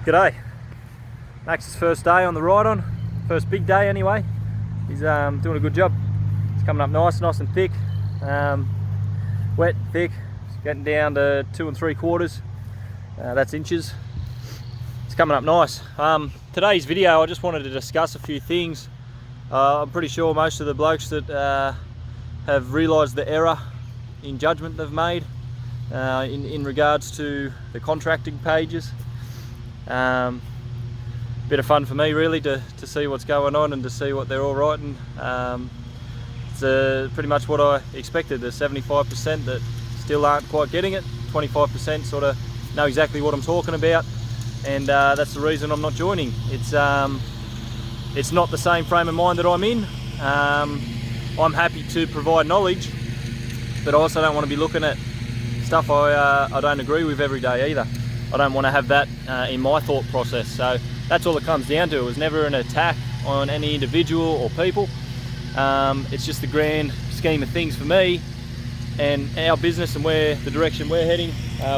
G'day. Max's first day on the ride-on, first big day anyway. He's doing a good job. It's coming up nice and thick, wet, thick. It's getting down to 2 3/4. That's inches. It's coming up nice. Today's video, I just wanted to discuss a few things. I'm pretty sure most of the blokes that have realised the error in judgment they've made in regards to the contracting pages. Bit of fun for me really to see what's going on and to see what they're all writing. It's pretty much what I expected. There's 75% that still aren't quite getting it, 25% sort of know exactly what I'm talking about, and that's the reason I'm not joining. It's not the same frame of mind that I'm in. I'm happy to provide knowledge, but I also don't want to be looking at stuff I don't agree with every day either. I don't want to have that in my thought process. So that's all it comes down to. It was never an attack on any individual or people. It's just the grand scheme of things for me and our business and where the direction we're heading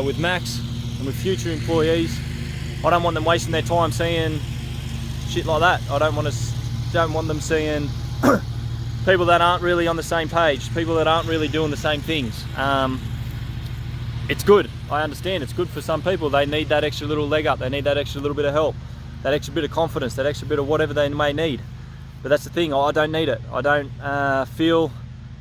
with Max and with future employees. I don't want them wasting their time seeing shit like that. I don't want them seeing people that aren't really on the same page, people that aren't really doing the same things. It's good, I understand, it's good for some people. They need that extra little leg up, they need that extra little bit of help, that extra bit of confidence, that extra bit of whatever they may need. But that's the thing, I don't need it. I don't feel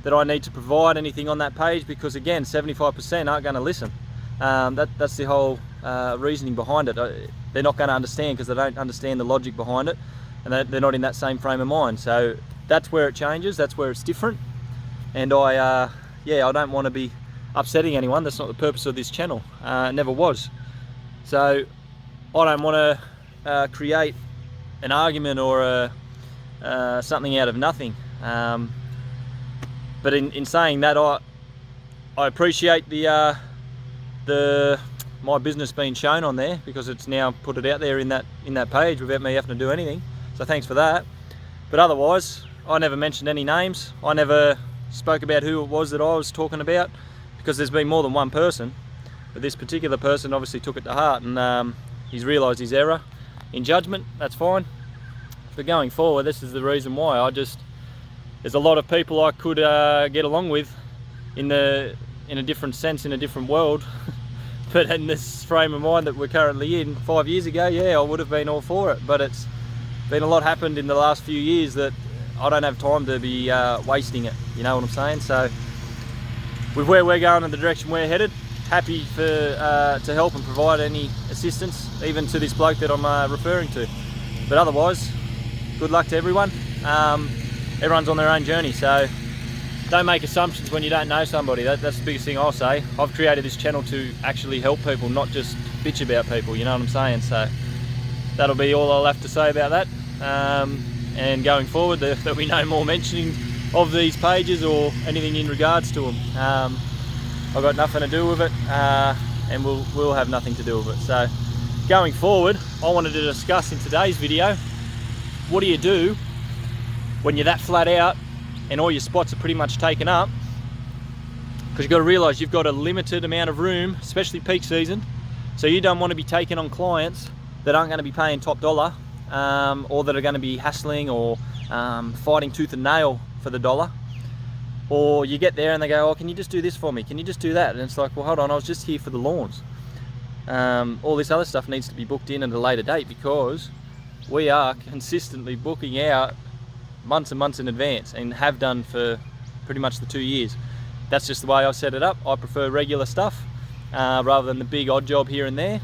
that I need to provide anything on that page because, again, 75% aren't going to listen. That's the whole reasoning behind it. They're not going to understand because they don't understand the logic behind it, and they're not in that same frame of mind. So that's where it changes, that's where it's different. And I don't want to be upsetting anyone. That's not the purpose of this channel. It never was. So I don't want to create an argument or something out of nothing. But in saying that, I appreciate my business being shown on there, because it's now put it out there in that page without me having to do anything. So thanks for that. But otherwise, I never mentioned any names. I never spoke about who it was that I was talking about, because there's been more than one person. But this particular person obviously took it to heart, and he's realised his error in judgment. That's fine. But going forward, this is the reason why. There's a lot of people I could get along with in a different sense, in a different world. But in this frame of mind that we're currently in, 5 years ago, yeah, I would have been all for it. But it's been a lot happened in the last few years that I don't have time to be wasting it. You know what I'm saying? So with where we're going and the direction we're headed, happy to help and provide any assistance, even to this bloke that I'm referring to. But otherwise, good luck to everyone. Everyone's on their own journey, so don't make assumptions when you don't know somebody. That's the biggest thing I'll say. I've created this channel to actually help people, not just bitch about people, you know what I'm saying? So that'll be all I'll have to say about that. And going forward, there'll be no more mentioning of these pages or anything in regards to them. I've got nothing to do with it, and we'll have nothing to do with it. So going forward, I wanted to discuss in today's video, what do you do when you're that flat out and all your spots are pretty much taken up? Because you've got to realise you've got a limited amount of room, especially peak season. So you don't want to be taking on clients that aren't going to be paying top dollar, or that are going to be hassling or fighting tooth and nail for the dollar. Or you get there and they go, oh, can you just do this for me? Can you just do that? And it's like, well, hold on, I was just here for the lawns. All this other stuff needs to be booked in at a later date, because we are consistently booking out months and months in advance, and have done for pretty much the 2 years. That's just the way I set it up. I prefer regular stuff rather than the big odd job here and there.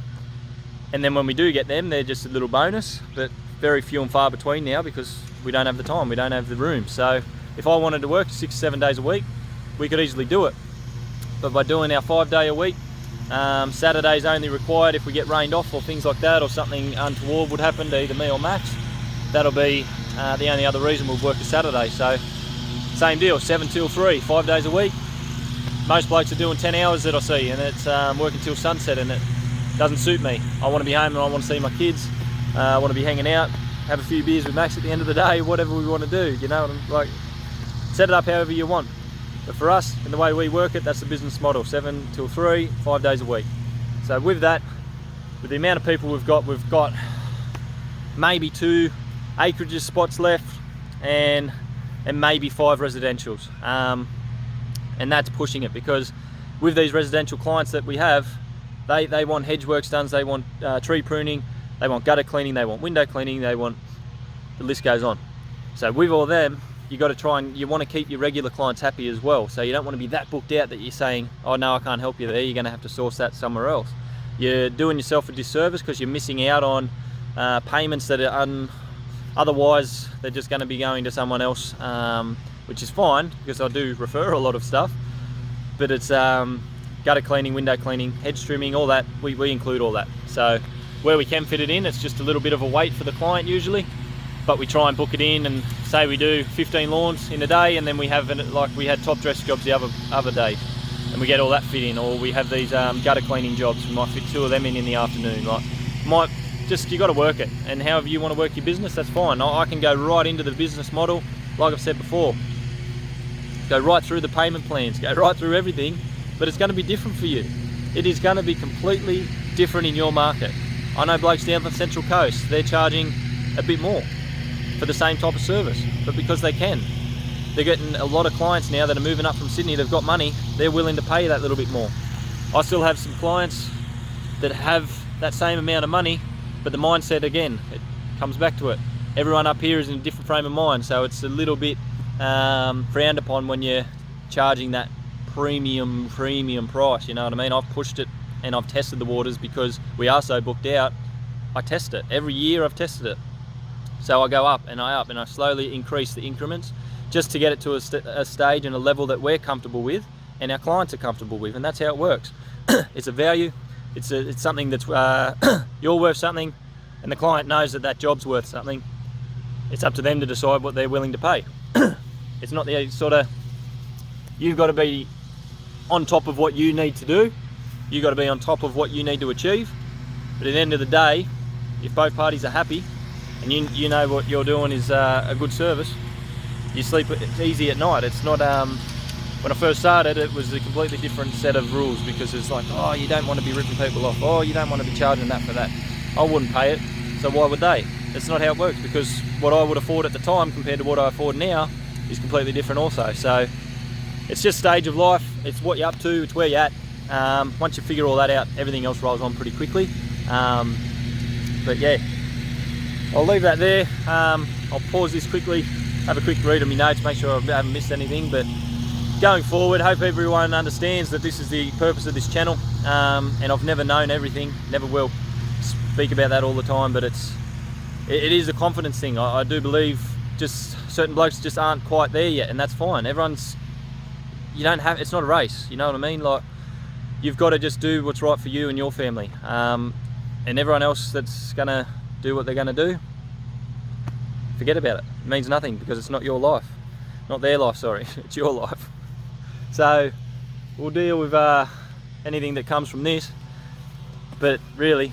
And then when we do get them, they're just a little bonus, but very few and far between now, because we don't have the time, we don't have the room. So if I wanted to work 6 or 7 days a week, we could easily do it. But by doing our 5 day a week, Saturday's only required if we get rained off or things like that, or something untoward would happen to either me or Max. That'll be the only other reason we'll work a Saturday. So same deal, 7 till 3, 5 days a week. Most blokes are doing 10 hours that I see, and it's working till sunset, and it doesn't suit me. I want to be home and I want to see my kids. I want to be hanging out, have a few beers with Max at the end of the day, whatever we want to do, you know. Like, set it up however you want. But for us, in the way we work it, that's the business model, 7 till 3, 5 days a week. So with that, with the amount of people we've got maybe 2 acreages spots left and maybe 5 residentials, and that's pushing it, because with these residential clients that we have, they want hedge works done, they want tree pruning, they want gutter cleaning, they want window cleaning, they want, the list goes on. So with all them, you got to try and you want to keep your regular clients happy as well. So you don't want to be that booked out that you're saying, oh no, I can't help you there, you're going to have to source that somewhere else. You're doing yourself a disservice because you're missing out on payments that are otherwise they're just going to be going to someone else, which is fine because I do refer a lot of stuff, but it's gutter cleaning, window cleaning, hedge trimming, all that, we include all that. So where we can fit it in, it's just a little bit of a wait for the client usually, but we try and book it in, and say we do 15 lawns in a day, and then we have, like we had top dress jobs the other day, and we get all that fit in, or we have these gutter cleaning jobs, we might fit 2 of them in the afternoon. Like, you got to work it, and however you want to work your business, that's fine. I can go right into the business model, like I've said before, go right through the payment plans, go right through everything, but it's going to be different for you. It is going to be completely different in your market. I know blokes down the Central Coast, they're charging a bit more for the same type of service, but because they can. They're getting a lot of clients now that are moving up from Sydney, they've got money, they're willing to pay that little bit more. I still have some clients that have that same amount of money, but the mindset, again, it comes back to it. Everyone up here is in a different frame of mind, so it's a little bit frowned upon when you're charging that premium price, you know what I mean? I've pushed it and I've tested the waters because we are so booked out. I test it. Every year I've tested it. So I go up and I slowly increase the increments just to get it to a stage and a level that we're comfortable with and our clients are comfortable with, and that's how it works. It's a value, it's something that's, you're worth something and the client knows that job's worth something. It's up to them to decide what they're willing to pay. It's not the sort of, you've got to be on top of what you need to do, you've got to be on top of what you need to achieve, but at the end of the day, if both parties are happy and you know what you're doing is a good service, you sleep easy at night. It's not, when I first started, it was a completely different set of rules, because it's like, oh, you don't want to be ripping people off, oh, you don't want to be charging that for that. I wouldn't pay it, so why would they? It's not how it works, because what I would afford at the time compared to what I afford now is completely different also. So it's just stage of life, it's what you're up to, it's where you're at. Once you figure all that out, everything else rolls on pretty quickly. But yeah, I'll leave that there. I'll pause this quickly, have a quick read of my notes, make sure I haven't missed anything. But going forward, hope everyone understands that this is the purpose of this channel, and I've never known everything, never will speak about that all the time, but it is a confidence thing. I do believe just certain blokes just aren't quite there yet, and that's fine. Everyone's, it's not a race, you know what I mean? Like, you've got to just do what's right for you and your family, and everyone else that's gonna do what they're gonna do, forget about it. It means nothing, because it's not your life, not their life, sorry, it's your life. So we'll deal with anything that comes from this, but really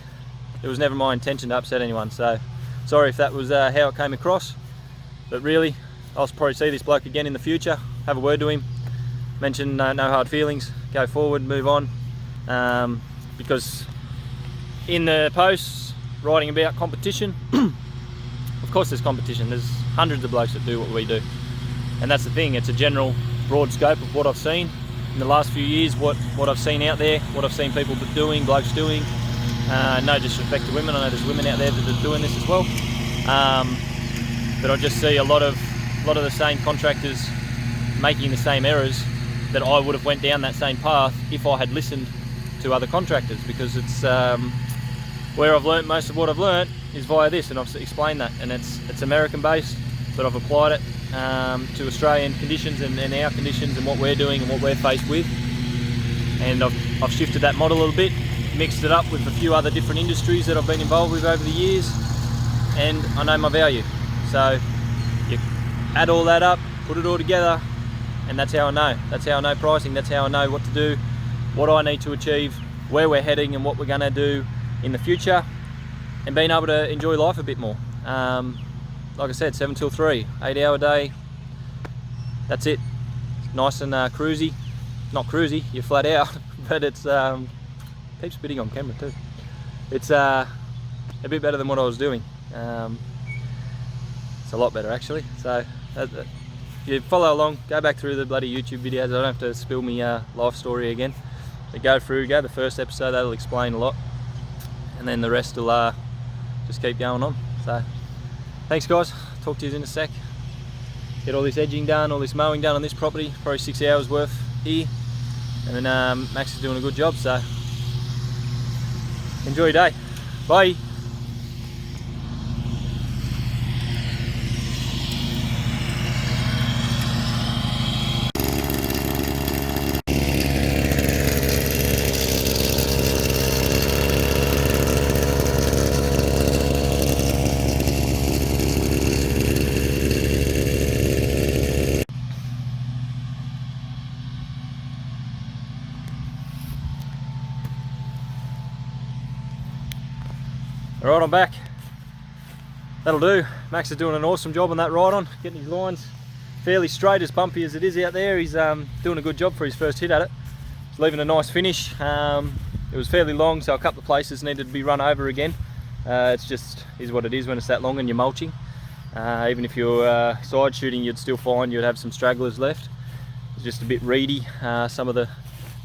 it was never my intention to upset anyone, so sorry if that was how it came across. But really, I'll probably see this bloke again in the future, have a word to him, mention no hard feelings, go forward, move on, because in the posts writing about competition, of course there's competition, there's hundreds of blokes that do what we do, and that's the thing, it's a general broad scope of what I've seen in the last few years, what I've seen out there, what I've seen people doing, blokes doing. No disrespect to women, I know there's women out there that are doing this as well, but I just see a lot of the same contractors making the same errors that I would have went down that same path if I had listened to other contractors, because it's where I've learnt most of what I've learnt is via this, and I've explained that, and it's American based, but I've applied it to Australian conditions and our conditions and what we're doing and what we're faced with, and I've shifted that model a little bit, mixed it up with a few other different industries that I've been involved with over the years, and I know my value. So you add all that up, put it all together, and that's how I know. That's how I know pricing, that's how I know what to do, what I need to achieve, where we're heading and what we're going to do in the future, and being able to enjoy life a bit more. Like I said, 7 till 3, 8-hour day, that's it. It's nice and cruisy. Not cruisy, you're flat out, but it's keep spitting on camera too. it's a bit better than what I was doing. It's a lot better actually. So if you follow along, go back through the bloody YouTube videos. I don't have to spill me life story again. But go the first episode, that'll explain a lot, and then the rest will just keep going on. So thanks guys, talk to you in a sec. Get all this edging done, all this mowing done on this property, probably 6 hours worth here, and then Max is doing a good job, so enjoy your day. Bye. Alright, I'm back. That'll do. Max is doing an awesome job on that ride-on, getting his lines fairly straight, as bumpy as it is out there. He's doing a good job for his first hit at it. He's leaving a nice finish. It was fairly long, so a couple of places needed to be run over again. It's just is what it is when it's that long and you're mulching. Even if you're side shooting, you'd still find you'd have some stragglers left. It's just a bit reedy, some of the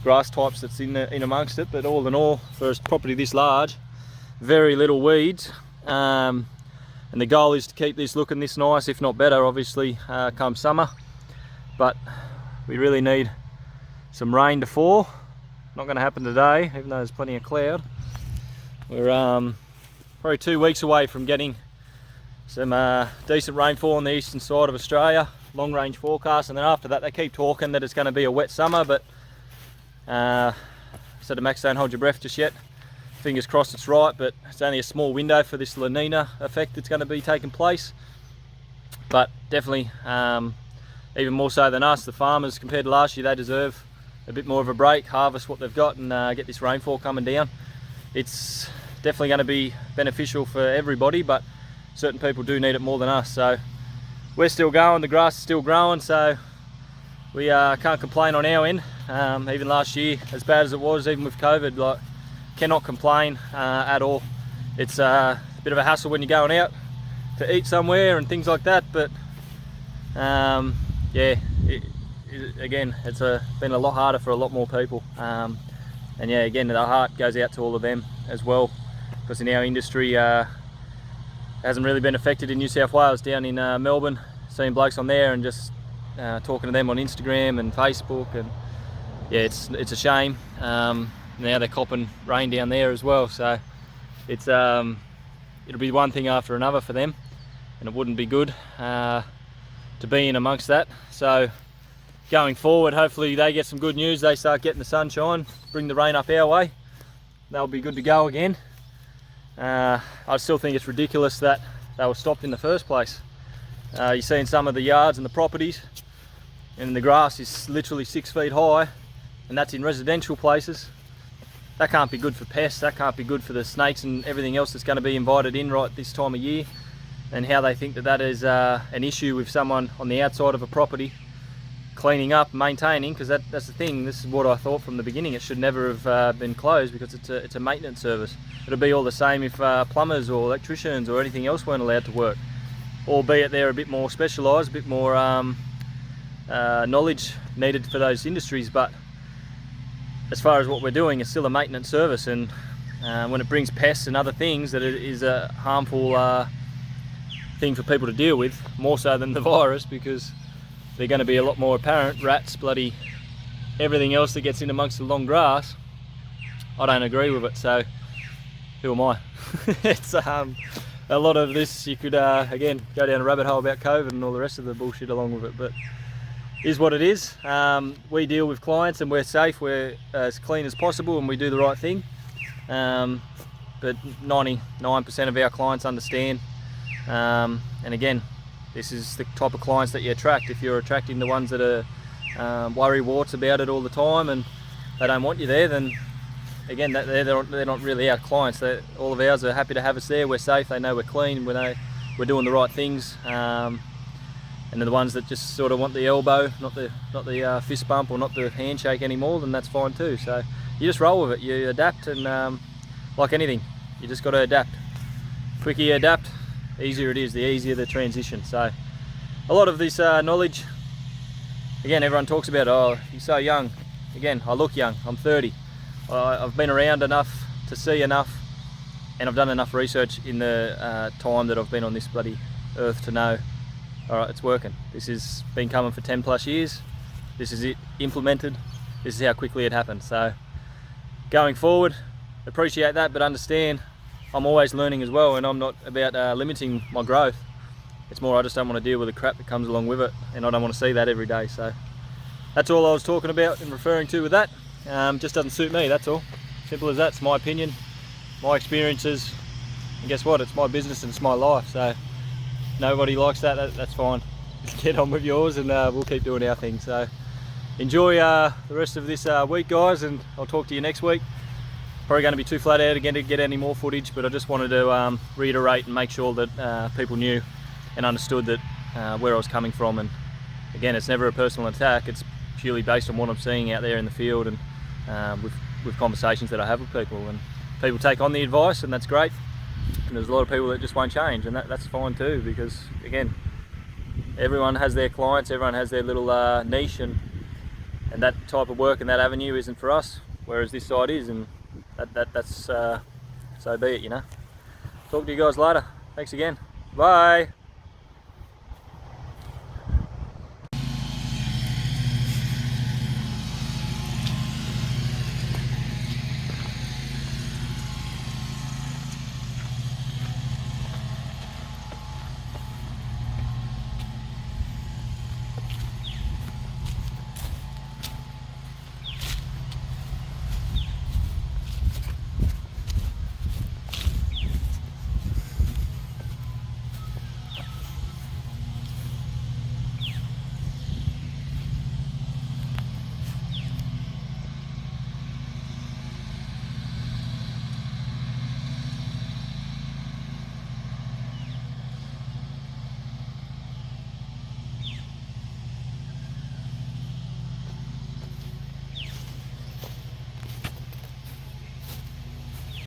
grass types that's in amongst it, but all in all, for a property this large, very little weeds, and the goal is to keep this looking this nice, if not better, obviously, come summer. But we really need some rain to fall. Not going to happen today, even though there's plenty of cloud. We're probably 2 weeks away from getting some decent rainfall on the eastern side of Australia, long range forecast, and then after that they keep talking that it's going to be a wet summer, but so to Max, don't hold your breath just yet. Fingers crossed it's right, but it's only a small window for this La Nina effect that's going to be taking place. But definitely, even more so than us, the farmers, compared to last year, they deserve a bit more of a break, harvest what they've got, and get this rainfall coming down. It's definitely going to be beneficial for everybody, but certain people do need it more than us. So we're still going, the grass is still growing, so we can't complain on our end. Even last year, as bad as it was, even with COVID, like, cannot complain at all. It's a bit of a hassle when you're going out to eat somewhere and things like that, but yeah, again, it's been a lot harder for a lot more people, and yeah, again, the heart goes out to all of them as well, because in our industry hasn't really been affected in New South Wales. Down in Melbourne, seeing blokes on there and just talking to them on Instagram and Facebook, and yeah, it's a shame. Now they're copping rain down there as well, so it's it'll be one thing after another for them, and it wouldn't be good to be in amongst that. So going forward, hopefully they get some good news, they start getting the sunshine, bring the rain up our way, they'll be good to go again. I still think it's ridiculous that they were stopped in the first place. You see in some of the yards and the properties, and the grass is literally 6 feet high, and that's in residential places. That can't be good for pests, that can't be good for the snakes and everything else that's going to be invited in right this time of year. And how they think that that is an issue with someone on the outside of a property cleaning up, maintaining, because that's the thing. This is what I thought from the beginning. It should never have been closed, because it's a maintenance service. It'll be all the same if plumbers or electricians or anything else weren't allowed to work, albeit they're a bit more specialised, a bit more knowledge needed for those industries. But as far as what we're doing, it's still a maintenance service, and when it brings pests and other things, that it is a harmful thing for people to deal with, more so than the virus, because they're going to be a lot more apparent. Rats, bloody everything else that gets in amongst the long grass. I don't agree with it, so who am I? It's a lot of this, you could again go down a rabbit hole about COVID and all the rest of the bullshit along with it, but is what it is. We deal with clients and we're safe, we're as clean as possible, and we do the right thing. But 99% of our clients understand. And again, this is the type of clients that you attract. If you're attracting the ones that are worry warts about it all the time and they don't want you there, then again, they're not really our clients. All of ours are happy to have us there. We're safe, they know we're clean, we know we're doing the right things. And the ones that just sort of want the elbow, not the fist bump or not the handshake anymore, then that's fine too. So you just roll with it, you adapt, and like anything, you just got to adapt. Quicker you adapt, easier it is, the easier the transition. So a lot of this knowledge, again, everyone talks about, oh, you're so young. Again, I look young, I'm 30. I've been around enough to see enough, and I've done enough research in the time that I've been on this bloody earth to know, all right, it's working. This has been coming for 10 plus years. This is it implemented. This is how quickly it happened. So going forward, appreciate that, but understand I'm always learning as well, and I'm not about limiting my growth. It's more I just don't want to deal with the crap that comes along with it, and I don't want to see that every day. So that's all I was talking about and referring to with that. Just doesn't suit me, that's all. Simple as that. It's my opinion, my experiences, and guess what? It's my business and it's my life. So nobody likes that, that's fine. Just get on with yours, and we'll keep doing our thing. So enjoy the rest of this week, guys, and I'll talk to you next week. Probably going to be too flat out again to get any more footage, but I just wanted to reiterate and make sure that people knew and understood that where I was coming from. And again, it's never a personal attack, it's purely based on what I'm seeing out there in the field, and with conversations that I have with people, and people take on the advice, and that's great. And there's a lot of people that just won't change, and that's fine too, because again, everyone has their clients, everyone has their little niche, and that type of work and that avenue isn't for us, whereas this side is, and that's so be it, you know. Talk to you guys later. Thanks again. Bye.